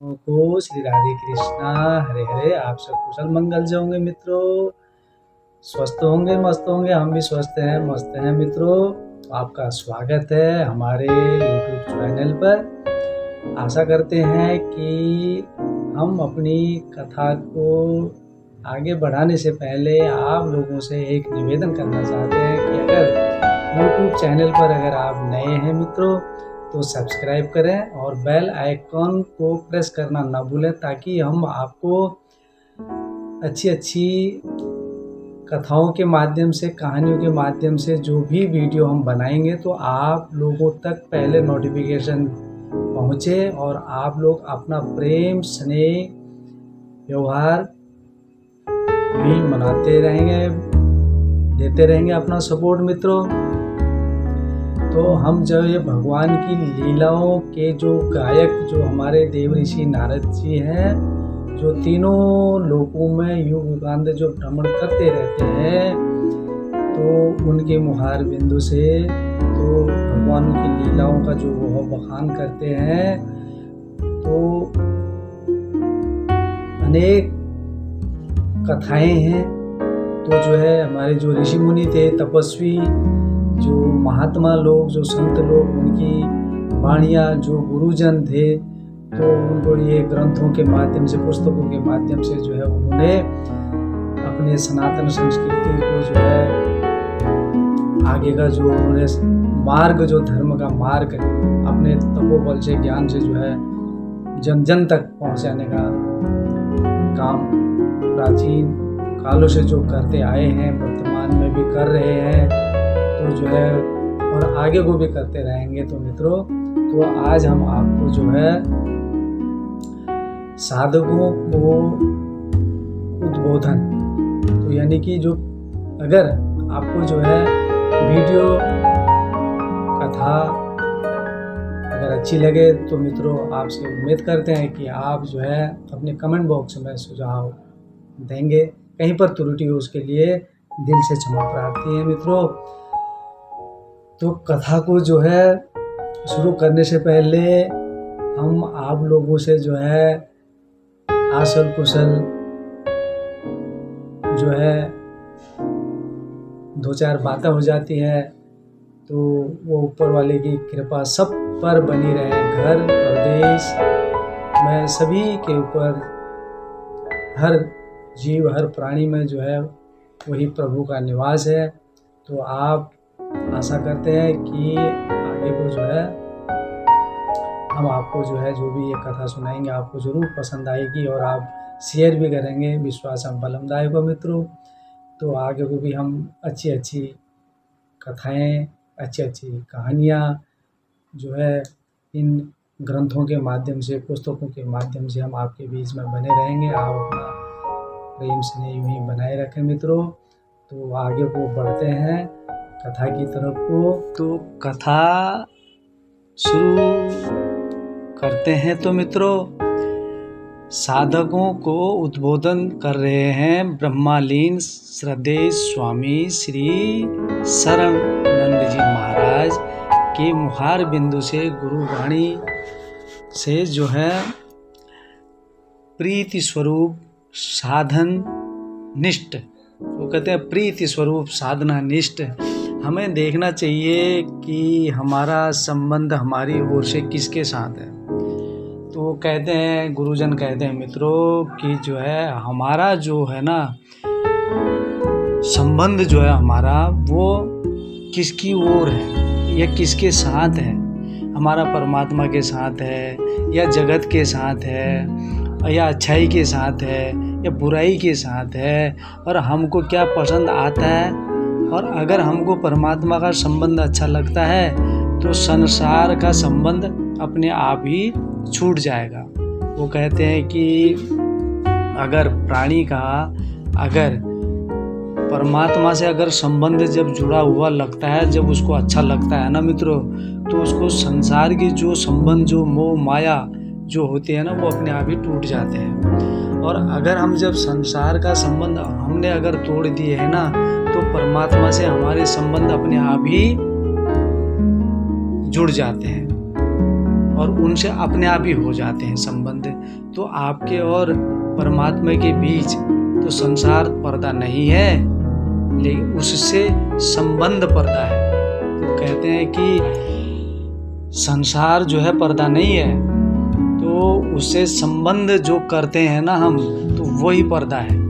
को श्री राधे कृष्णा हरे हरे। आप सब कुशल मंगल से होंगे मित्रों, स्वस्थ होंगे, मस्त होंगे। हम भी स्वस्थ हैं, मस्त हैं मित्रों। आपका स्वागत है हमारे YouTube चैनल पर। आशा करते हैं कि हम अपनी कथा को आगे बढ़ाने से पहले आप लोगों से एक निवेदन करना चाहते हैं कि अगर YouTube चैनल पर अगर आप नए हैं मित्रों तो सब्सक्राइब करें और बेल आइकॉन को प्रेस करना ना भूलें, ताकि हम आपको अच्छी अच्छी कथाओं के माध्यम से, कहानियों के माध्यम से जो भी वीडियो हम बनाएंगे तो आप लोगों तक पहले नोटिफिकेशन पहुँचे और आप लोग अपना प्रेम स्नेह व्यवहार भी मनाते रहेंगे, देते रहेंगे अपना सपोर्ट मित्रों। तो हम जो ये भगवान की लीलाओं के जो गायक जो हमारे देव ऋषि नारद जी हैं, जो तीनों लोकों में युग युगांत जो भ्रमण करते रहते हैं, तो उनके मुहार बिंदु से तो भगवान की लीलाओं का जो वो बखान करते हैं, तो अनेक कथाएं हैं। तो जो है हमारे जो ऋषि मुनि थे, तपस्वी, जो महात्मा लोग, जो संत लोग, उनकी वाणियाँ, जो गुरुजन थे, तो उनको ये ग्रंथों के माध्यम से, पुस्तकों के माध्यम से जो है उन्होंने अपने सनातन संस्कृति को जो है आगे का जो उन्होंने मार्ग, जो धर्म का मार्ग अपने तपोबल से, ज्ञान से जो है जन जन तक पहुंचाने का काम प्राचीन कालों से जो करते आए हैं, वर्तमान में भी कर रहे हैं, तो जो है और आगे को भी करते रहेंगे। तो मित्रों, तो आज हम आपको जो है साधकों को उद्बोधन, तो यानी कि जो अगर आपको जो है वीडियो कथा अगर अच्छी लगे तो मित्रों आपसे उम्मीद करते हैं कि आप जो है अपने कमेंट बॉक्स में सुझाव देंगे। कहीं पर त्रुटि हो उसके लिए दिल से क्षमा प्रार्थी है मित्रों। तो कथा को जो है शुरू करने से पहले हम आप लोगों से जो है आसल कुशल जो है दो चार बातें हो जाती हैं, तो वो ऊपर वाले की कृपा सब पर बनी रहे। घर प्रदेश में सभी के ऊपर, हर जीव, हर प्राणी में जो है वही प्रभु का निवास है। तो आप आशा करते हैं कि आगे को जो है हम आपको जो है जो भी ये कथा सुनाएंगे आपको ज़रूर पसंद आएगी और आप शेयर भी करेंगे। विश्वास हम बलमदायक हो मित्रों। तो आगे को भी हम अच्छी अच्छी कथाएं, अच्छी अच्छी कहानियाँ जो है इन ग्रंथों के माध्यम से, पुस्तकों के माध्यम से हम आपके बीच में बने रहेंगे। आप अपना प्रेम स्नेह यूँ ही बनाए रखें मित्रों। तो आगे को बढ़ते हैं कथा की तरफ को। तो कथा शुरू करते हैं। तो मित्रों, साधकों को उद्बोधन कर रहे हैं ब्रह्मलीन श्रद्धेय स्वामी श्री शरणानंद जी महाराज के मुहार बिंदु से, गुरुवाणी से जो है प्रीति स्वरूप साधन निष्ठ, वो कहते हैं प्रीति स्वरूप साधना निष्ठ हमें देखना चाहिए कि हमारा संबंध हमारी ओर से किसके साथ है। तो कहते हैं, गुरुजन कहते हैं मित्रों कि जो है हमारा जो है ना संबंध जो है हमारा, वो किसकी ओर है या किसके साथ है। हमारा परमात्मा के साथ है या जगत के साथ है या अच्छाई के साथ है या बुराई के साथ है, और हमको क्या पसंद आता है। और अगर हमको परमात्मा का संबंध अच्छा लगता है तो संसार का संबंध अपने आप ही छूट जाएगा। वो कहते हैं कि अगर प्राणी का अगर परमात्मा से अगर संबंध जब जुड़ा हुआ लगता है, जब उसको अच्छा लगता है ना मित्रों, तो उसको संसार की जो संबंध, जो मोह माया जो होते हैं ना, वो अपने आप ही टूट जाते हैं। और अगर हम जब संसार का संबंध हमने अगर तोड़ दिए है ना, तो परमात्मा से हमारे संबंध अपने आप ही जुड़ जाते हैं। और उनसे अपने आप ही हो जाते हैं संबंध। तो आपके और परमात्मा के बीच तो संसार पर्दा नहीं है, लेकिन उससे संबंध पर्दा है। तो कहते हैं कि संसार जो है पर्दा नहीं है, तो उससे संबंध जो करते हैं ना हम, तो वही पर्दा है।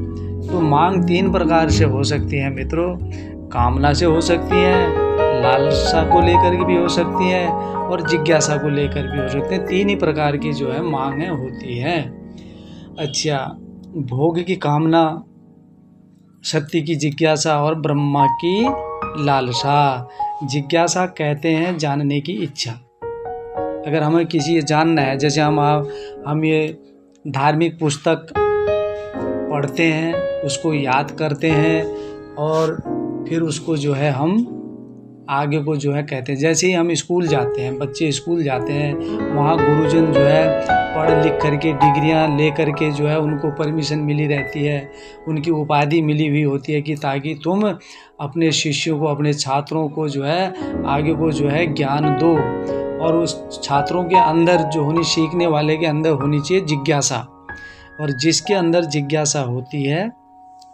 तो मांग 3 प्रकार से हो सकती है मित्रों। कामना से हो सकती है, लालसा को लेकर के भी हो सकती है, और जिज्ञासा को लेकर भी हो सकते हैं। 3 ही प्रकार की जो है मांगें होती हैं। अच्छा, भोग की कामना, सत्य की जिज्ञासा और ब्रह्मा की लालसा। जिज्ञासा कहते हैं जानने की इच्छा। अगर हमें किसी जानना है, जैसे हम ये धार्मिक पुस्तक पढ़ते हैं, उसको याद करते हैं और फिर उसको जो है हम आगे को जो है कहते हैं। जैसे ही हम स्कूल जाते हैं, बच्चे स्कूल जाते हैं, वहाँ गुरुजन जो है पढ़ लिख करके डिग्रियाँ ले करके जो है उनको परमिशन मिली रहती है, उनकी उपाधि मिली हुई होती है कि ताकि तुम अपने शिष्यों को, अपने छात्रों को जो है आगे को जो है ज्ञान दो। और उस छात्रों के अंदर जो होनी, सीखने वाले के अंदर होनी चाहिए जिज्ञासा। और जिसके अंदर जिज्ञासा होती है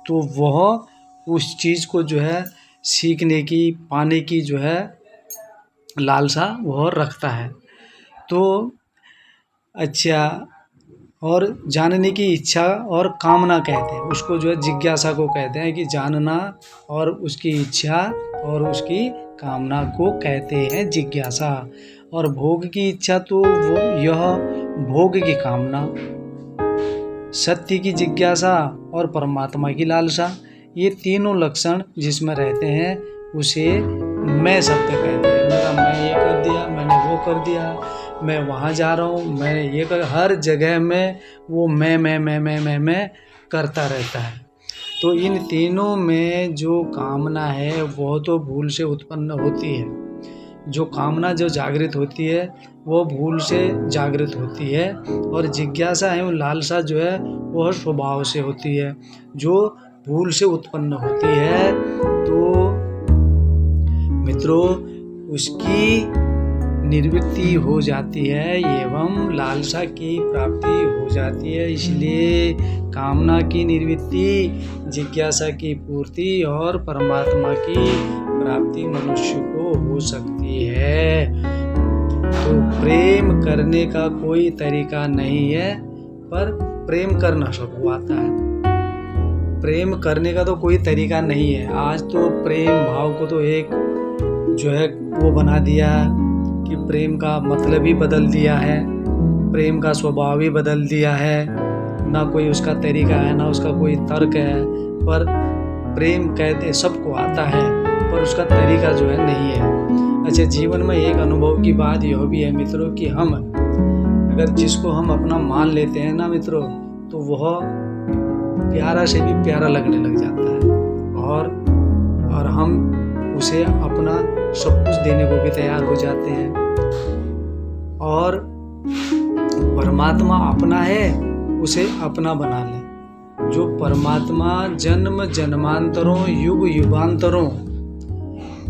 तो वह उस चीज़ को जो है सीखने की, पाने की जो है लालसा वह रखता है। तो अच्छा, और जानने की इच्छा और कामना कहते हैं उसको, जो है जिज्ञासा को कहते हैं कि जानना, और उसकी इच्छा और उसकी कामना को कहते हैं जिज्ञासा। और भोग की इच्छा तो वो यह भोग की कामना, सत्य की जिज्ञासा और परमात्मा की लालसा, ये तीनों लक्षण जिसमें रहते हैं उसे मैं शब्द कहते हैं। मतलब मैं ये कर दिया, मैंने वो कर दिया, मैं वहाँ जा रहा हूँ, मैंने ये कर, हर जगह में वो मैं करता रहता है। तो इन तीनों में जो कामना है वो तो भूल से उत्पन्न होती है। जो कामना जो जागृत होती है वो भूल से जागृत होती है, और जिज्ञासा है, वो लालसा जो है वह स्वभाव से होती है, जो भूल से उत्पन्न होती है। तो मित्रों, उसकी निवृत्ति हो जाती है एवं लालसा की प्राप्ति हो जाती है। इसलिए कामना की निवृत्ति, जिज्ञासा की पूर्ति और परमात्मा की प्राप्ति मनुष्य को हो सकती है। तो प्रेम करने का कोई तरीका नहीं है, पर प्रेम करना सबको आता है। प्रेम करने का तो कोई तरीका नहीं है। आज तो प्रेम भाव को तो एक जो है वो बना दिया कि प्रेम का मतलब ही बदल दिया है, प्रेम का स्वभाव ही बदल दिया है। ना कोई उसका तरीका है, ना उसका कोई तर्क है, पर प्रेम कहते सबको आता है, पर उसका तरीका जो है नहीं है। अच्छा, जीवन में एक अनुभव की बात यह भी है मित्रों कि हम अगर जिसको हम अपना मान लेते हैं ना मित्रों, तो वह प्यारा से भी प्यारा लगने लग जाता है, और हम उसे अपना सब कुछ देने को भी तैयार हो जाते हैं। और परमात्मा अपना है, उसे अपना बना ले। जो परमात्मा जन्म जन्मांतरों, युग युगांतरों,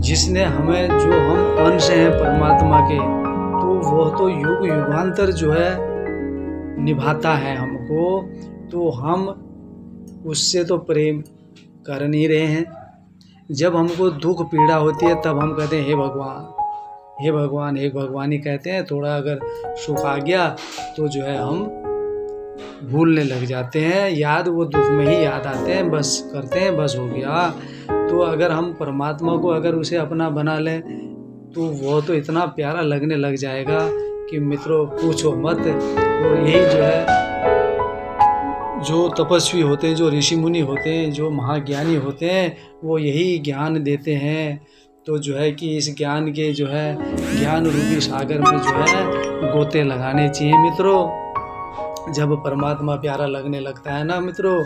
जिसने हमें, जो हम अंश हैं परमात्मा के, तो वह तो युग युगांतर जो है निभाता है हमको। तो हम उससे तो प्रेम कर नहीं रहे हैं। जब हमको दुख पीड़ा होती है तब हम कहते हैं हे भगवान, हे भगवान, हे भगवान ही कहते हैं। थोड़ा अगर सुख आ गया तो जो है हम भूलने लग जाते हैं, याद वो दुख में ही याद आते हैं, बस करते हैं, बस हो गया। तो अगर हम परमात्मा को अगर उसे अपना बना लें तो वो तो इतना प्यारा लगने लग जाएगा कि मित्रों पूछो मत। तो यही जो है, जो तपस्वी होते हैं, जो ऋषि मुनि होते हैं, जो महाज्ञानी होते हैं, वो यही ज्ञान देते हैं। तो जो है कि इस ज्ञान के जो है ज्ञान रूपी सागर में जो है गोते लगाने चाहिए मित्रों। जब परमात्मा प्यारा लगने लगता है ना मित्रों,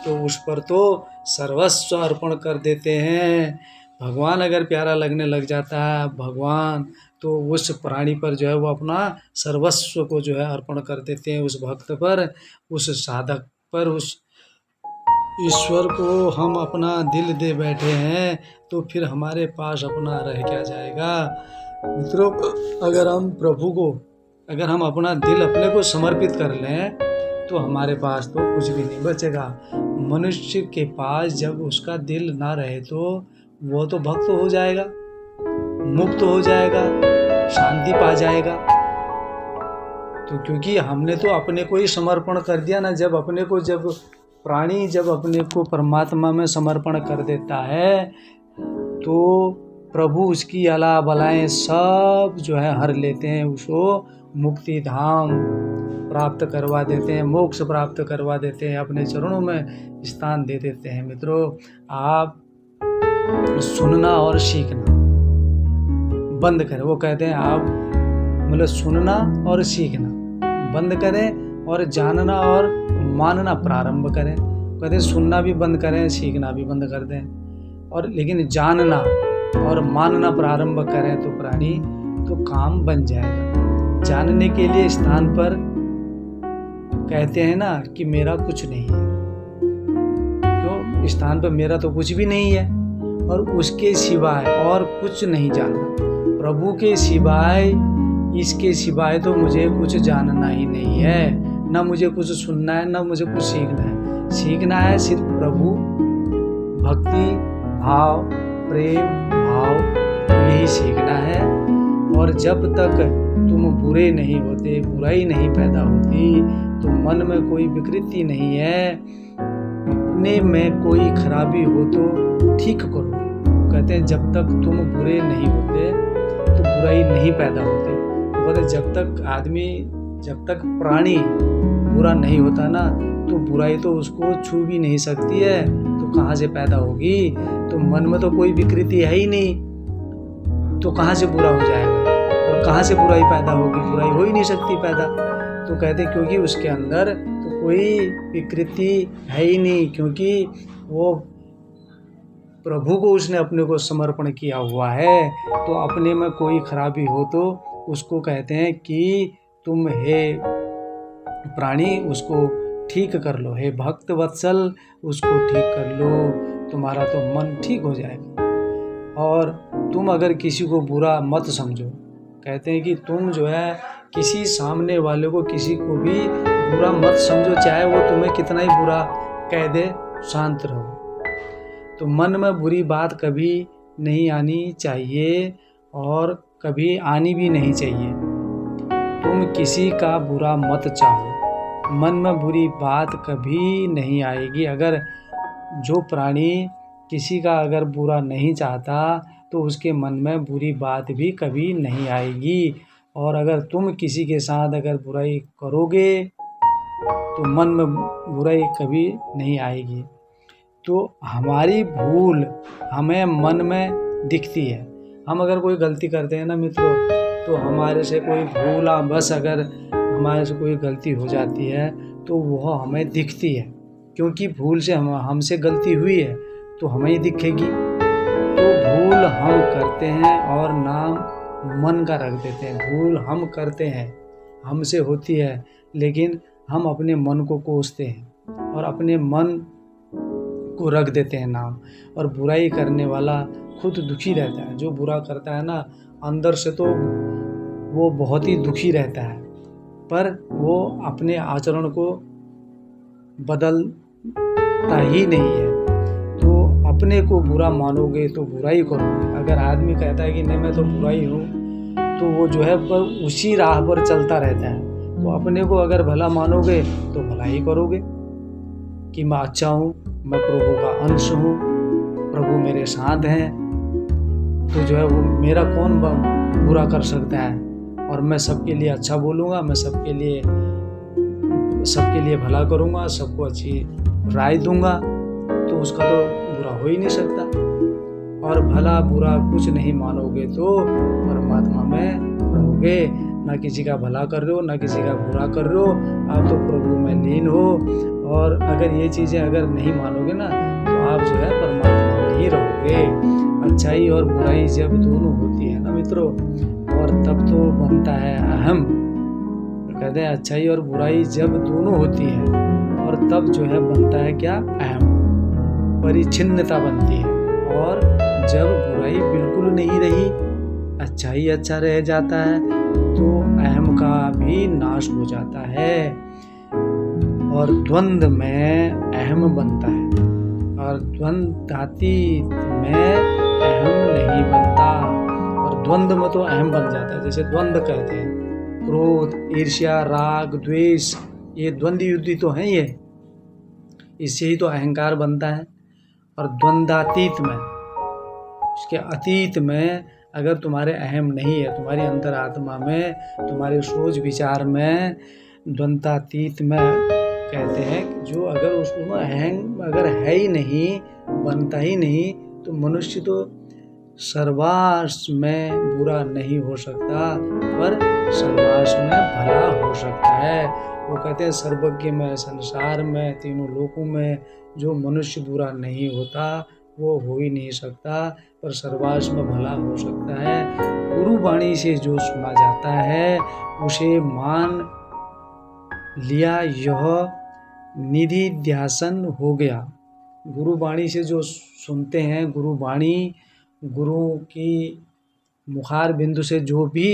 तो उस पर तो सर्वस्व अर्पण कर देते हैं। भगवान अगर प्यारा लगने लग जाता है, भगवान, तो उस प्राणी पर जो है वो अपना सर्वस्व को जो है अर्पण कर देते हैं। उस भक्त पर, उस साधक पर, उस ईश्वर को हम अपना दिल दे बैठे हैं, तो फिर हमारे पास अपना रह क्या जाएगा मित्रों। अगर हम प्रभु को अगर हम अपना दिल अपने को समर्पित कर लें तो हमारे पास तो कुछ भी नहीं बचेगा। मनुष्य के पास जब उसका दिल ना रहे तो वो तो भक्त हो जाएगा, मुक्त हो जाएगा, शांति पा जाएगा। तो क्योंकि हमने तो अपने को ही समर्पण कर दिया ना। जब प्राणी जब अपने को परमात्मा में समर्पण कर देता है तो प्रभु उसकी अला बलाएं सब जो है हर लेते हैं, उसको मुक्ति धाम प्राप्त करवा देते हैं, मोक्ष प्राप्त करवा देते हैं, अपने चरणों में स्थान दे देते हैं। मित्रों, आप सुनना और सीखना बंद करें। वो कहते हैं आप मतलब सुनना और सीखना बंद करें और जानना और मानना प्रारंभ करें। कहते हैं सुनना भी बंद करें, सीखना भी बंद कर दें, और लेकिन जानना और मानना प्रारंभ करें तो प्राणी तो काम बन जाएगा। जानने के लिए स्थान पर कहते हैं ना कि मेरा कुछ नहीं है, क्यों स्थान पर मेरा तो कुछ भी नहीं है और उसके सिवाय और कुछ नहीं जानना। प्रभु के सिवाय, इसके सिवाय तो मुझे कुछ जानना ही नहीं है, ना मुझे कुछ सुनना है, ना मुझे कुछ सीखना है। सीखना है सिर्फ प्रभु, भक्ति भाव, प्रेम भाव, यही सीखना है। और जब तक तुम बुरे नहीं होते, बुराई नहीं पैदा होती, तो मन में कोई विकृति नहीं है, अपने में कोई खराबी हो तो ठीक करो। कहते हैं जब तक तुम बुरे नहीं होते तो बुराई नहीं पैदा होती। तो कहते जब तक प्राणी बुरा नहीं होता ना तो बुराई तो उसको छू भी नहीं सकती है, तो कहाँ से पैदा होगी। तो मन में तो कोई विकृति है ही नहीं, तो कहाँ से बुरा हो जाएगा और कहाँ से बुराई पैदा होगी। बुराई हो ही नहीं सकती पैदा। तो कहते क्योंकि उसके अंदर तो कोई विकृति है ही नहीं, क्योंकि वो प्रभु को उसने अपने को समर्पण किया हुआ है। तो अपने में कोई खराबी हो तो उसको कहते हैं कि तुम हे प्राणी उसको ठीक कर लो, हे भक्त वत्सल उसको ठीक कर लो, तुम्हारा तो मन ठीक हो जाएगा। और तुम अगर किसी को बुरा मत समझो। कहते हैं कि तुम जो है किसी सामने वाले को, किसी को भी बुरा मत समझो, चाहे वो तुम्हें कितना ही बुरा कह दे, शांत रहो। तो मन में बुरी बात कभी नहीं आनी चाहिए और कभी आनी भी नहीं चाहिए। तुम किसी का बुरा मत चाहो, मन में बुरी बात कभी नहीं आएगी। अगर जो प्राणी किसी का अगर बुरा नहीं चाहता तो उसके मन में बुरी बात भी कभी नहीं आएगी। और अगर तुम किसी के साथ अगर बुराई करोगे तो मन में बुराई कभी नहीं आएगी। तो हमारी भूल हमें मन में दिखती है। हम अगर कोई गलती करते हैं ना मित्रों, तो हमारे से कोई भूला बस अगर हमारे से कोई गलती हो जाती है तो वह हमें दिखती है, क्योंकि भूल से हमसे गलती हुई है तो हमें ही दिखेगी। तो भूल हम करते हैं और नाम मन का रख देते हैं। भूल हम करते हैं, हमसे होती है, लेकिन हम अपने मन को कोसते हैं और अपने मन को रख देते हैं नाम। और बुराई करने वाला खुद दुखी रहता है। जो बुरा करता है ना, अंदर से तो वो बहुत ही दुखी रहता है, पर वो अपने आचरण को बदलता ही नहीं है। तो अपने को बुरा मानोगे तो बुरा ही करोगे। अगर आदमी कहता है कि नहीं मैं तो बुरा ही हूँ, तो वो जो है पर उसी राह पर चलता रहता है। तो अपने को अगर भला मानोगे तो भला ही करोगे कि मैं अच्छा हूँ, मैं प्रभु का अंश हूँ, प्रभु मेरे साथ हैं, तो जो है वो मेरा कौन बुरा कर सकता है। और मैं सबके लिए अच्छा बोलूँगा, मैं सबके लिए भला करूँगा, सबको अच्छी राय दूँगा, तो उसका तो बुरा हो ही नहीं सकता। और भला बुरा कुछ नहीं मानोगे तो परमात्मा में रहोगे। ना किसी का भला कर रहे हो, ना किसी का बुरा कर रहे हो, आप तो प्रभु में लीन हो। और अगर ये चीज़ें अगर नहीं मानोगे ना, तो आप जो है परमात्मा में ही रहोगे। अच्छाई और बुराई जब दोनों होती है ना मित्रों, और तब तो बनता है अहम। कहते हैं अच्छाई और बुराई जब दोनों होती है और तब जो है बनता है क्या, अहम, परिच्छिन्नता बनती है। और जब बुराई बिल्कुल नहीं रही, अच्छा ही अच्छा रह जाता है, तो अहम का भी नाश हो जाता है और द्वंद्व में अहम बनता है और द्वंद्वातीत में अहम नहीं बनता। और द्वंद्व में तो अहम बन जाता है, जैसे द्वंद्व कहते हैं, क्रोध, ईर्ष्या, राग, द्वेष, ये द्वंद्व युद्धि तो है, ये इससे ही तो अहंकार बनता है। और द्वंद्वातीत में, इसके अतीत में अगर तुम्हारे अहम नहीं है, तुम्हारी अंतरात्मा में, तुम्हारे सोच विचार में द्वंद्वातीत में कहते हैं कि जो अगर उसमें अहम अगर है ही नहीं, बनता ही नहीं, तो मनुष्य तो सर्वास में बुरा नहीं हो सकता पर सर्वास में भला हो सकता है। वो कहते हैं सर्वज्ञ में, संसार में, तीनों लोकों में जो मनुष्य बुरा नहीं होता वो हो ही नहीं सकता पर सर्वास में भला हो सकता है। गुरु वाणी से जो सुना जाता है उसे मान लिया, यह निधि ध्यासन हो गया। गुरु वाणी से जो सुनते हैं, गुरु वाणी, गुरु की मुखार बिंदु से जो भी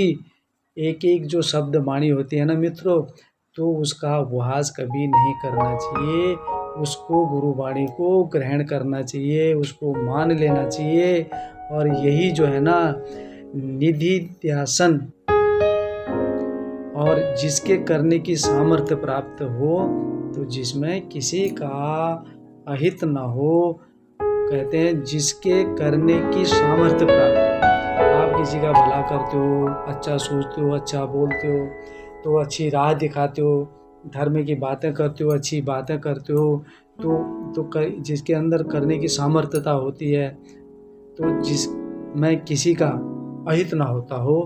एक एक जो शब्द वाणी होती है ना मित्रों, तो उसका उपहास कभी नहीं करना चाहिए। उसको गुरु वाणी को ग्रहण करना चाहिए, उसको मान लेना चाहिए। और यही जो है ना निधिध्यासन, और जिसके करने की सामर्थ्य प्राप्त हो, तो जिसमें किसी का अहित न हो, कहते हैं जिसके करने की सामर्थ्य प्राप्त हो। आप किसी का भला करते हो, अच्छा सोचते हो, अच्छा बोलते हो, तो अच्छी राह दिखाते हो, धर्म की बातें करते हो, अच्छी बातें करते हो, तो जिसके अंदर करने की सामर्थ्यता होती है, तो जिसमें किसी का अहित ना होता हो,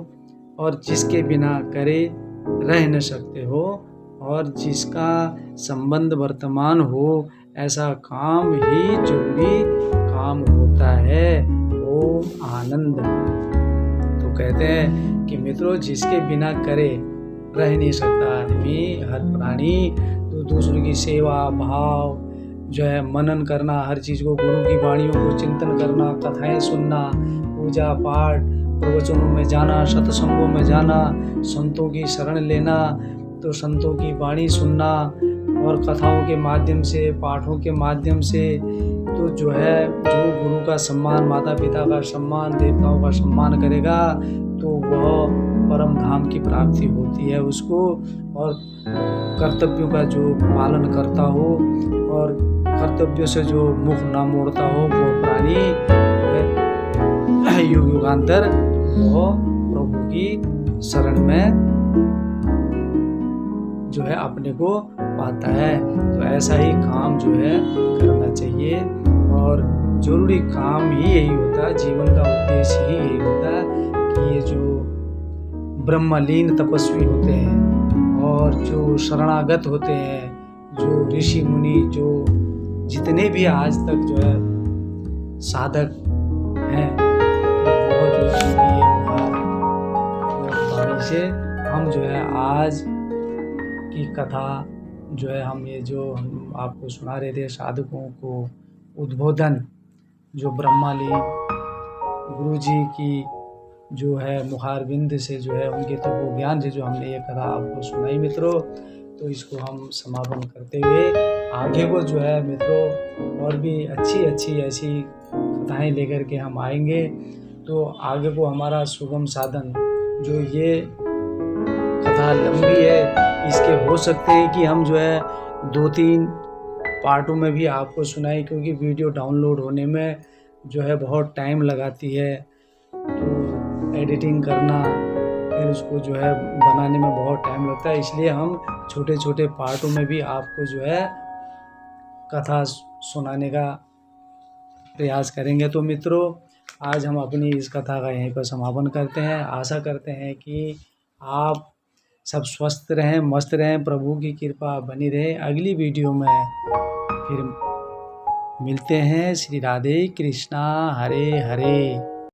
और जिसके बिना करे रह न सकते हो, और जिसका संबंध वर्तमान हो, ऐसा काम ही जरूरी काम होता है। ओम आनंद। तो कहते हैं कि मित्रों, जिसके बिना करे रह नहीं सकता आदमी, हर प्राणी, तो दूसरों की सेवा भाव जो है, मनन करना, हर चीज़ को, गुरु की वाणियों को चिंतन करना, कथाएं सुनना, पूजा पाठ, प्रवचनों में जाना, सत्संगों में जाना, संतों की शरण लेना, तो संतों की वाणी सुनना, और कथाओं के माध्यम से, पाठों के माध्यम से, तो जो है जो गुरु का सम्मान, माता पिता का सम्मान, देवताओं का सम्मान करेगा, तो वह परम धाम की प्राप्ति होती है उसको। और कर्तव्यों का जो पालन करता हो और कर्तव्यों से जो मुख ना मोड़ता हो, वो प्राणी युग युगांतर वो प्रभु की शरण में जो है अपने को पाता है। तो ऐसा ही काम जो है करना चाहिए, और जरूरी काम ही यही होता है, जीवन का उद्देश्य ही यही होता है कि ये जो ब्रह्मलीन तपस्वी होते हैं और जो शरणागत होते हैं, जो ऋषि मुनि, जो जितने भी आज तक जो है साधक हैं, वो जो है ये वाणी से हम जो है आज की कथा जो है, हम ये जो हम आपको सुना रहे थे, साधकों को उद्बोधन, जो ब्रह्मलीन गुरु जी की जो है मुखारबिंद से जो है, उनके तो वो ज्ञान से जो हमने ये कथा आपको सुनाई मित्रों, तो इसको हम समापन करते हुए आगे को जो है मित्रों और भी अच्छी अच्छी ऐसी कथाएं लेकर के हम आएंगे। तो आगे को हमारा सुगम साधन, जो ये कथा लंबी है, इसके हो सकते हैं कि हम जो है 2-3 पार्टों में भी आपको सुनाएं, क्योंकि वीडियो डाउनलोड होने में जो है बहुत टाइम लगाती है, तो एडिटिंग करना, फिर उसको जो है बनाने में बहुत टाइम लगता है, इसलिए हम छोटे छोटे पार्टों में भी आपको जो है कथा सुनाने का प्रयास करेंगे। तो मित्रों, आज हम अपनी इस कथा का यहीं पर समापन करते हैं। आशा करते हैं कि आप सब स्वस्थ रहें, मस्त रहें, प्रभु की कृपा बनी रहे। अगली वीडियो में फिर मिलते हैं। श्री राधे कृष्णा, हरे हरे।